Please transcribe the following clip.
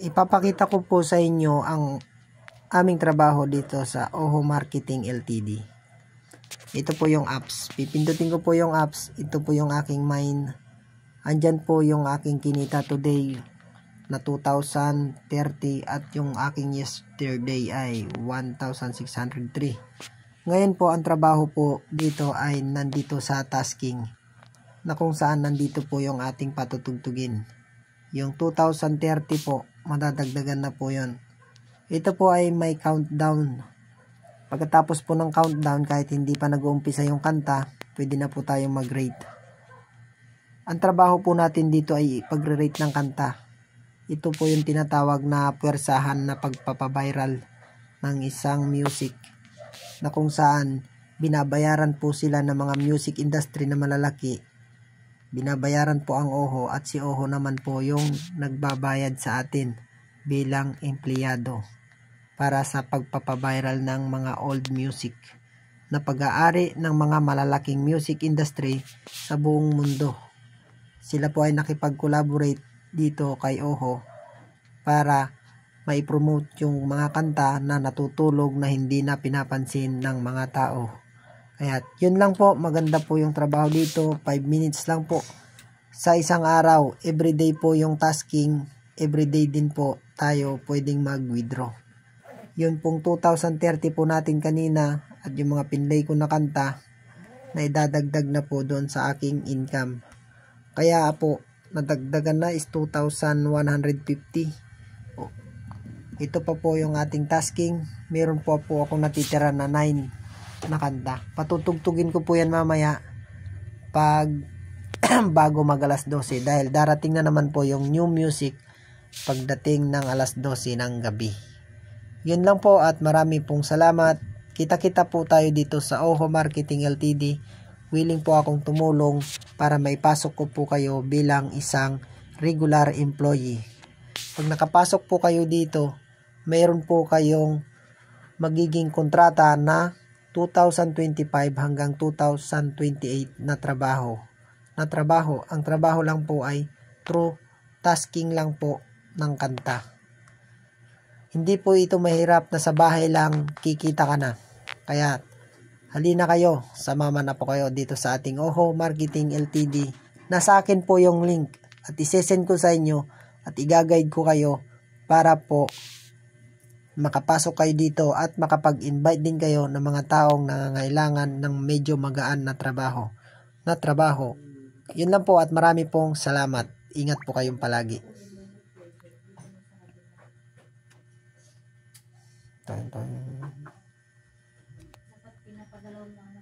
Ipapakita ko po sa inyo ang aming trabaho dito sa Oho Marketing Ltd. Ito po yung apps. Pipindutin ko po yung apps. Ito po yung aking mine. Andyan po yung aking kinita today na 2,030 at yung aking yesterday ay 1,603. Ngayon po ang trabaho po dito ay nandito sa tasking na kung saan nandito po yung ating patutugtugin. Yung 2030 po, madadagdagan na po yon. Ito po ay may countdown. Pagkatapos po ng countdown, kahit hindi pa nag-uumpisa yung kanta, pwede na po tayong mag-rate. Ang trabaho po natin dito ay pagre-rate ng kanta. Ito po yung tinatawag na puwersahan na pagpapaviral ng isang music na kung saan binabayaran po sila ng mga music industry na malalaki. Binabayaran po ang Oho at si Oho naman po yung nagbabayad sa atin bilang empleyado para sa pagpapaviral ng mga old music na pag-aari ng mga malalaking music industry sa buong mundo. Sila po ay nakipag-collaborate dito kay Oho para mai-promote yung mga kanta na natutulog na hindi na pinapansin ng mga tao. Kaya yun lang po, maganda po yung trabaho dito, 5 minutes lang po sa isang araw. Everyday po yung tasking, everyday din po tayo pwedeng mag-withdraw. Yun pong 2030 po natin kanina at yung mga pinlay ko na kanta na idadagdag na po doon sa aking income. Kaya po, nadagdagan na is 2,150. Ito pa po yung ating tasking. Meron po ako natitira na 9 na kanta. Patutugtugin ko po yan mamaya pag bago mag alas 12 dahil darating na naman po yung new music pagdating ng alas 12 ng gabi. Yun lang po at marami pong salamat. Kita-kita po tayo dito sa Oho Marketing Ltd. Willing po akong tumulong para maipasok ko po kayo bilang isang regular employee. Pag nakapasok po kayo dito, mayroon po kayong magiging kontrata na 2025 hanggang 2028 na trabaho. Ang trabaho lang po ay through tasking lang po ng kanta. Hindi po ito mahirap na sa bahay lang kikita ka na. Kaya halina kayo, sumama na po kayo dito sa ating Oho Marketing Ltd. Nasa akin po yung link at isesend ko sa inyo at igaguide ko kayo para po makapasok kayo dito at makapag-invite din kayo ng mga taong nangangailangan ng medyo magaan na trabaho. Yun lang po at marami pong salamat. Ingat po kayong palagi. Dapat pinapagalaw lang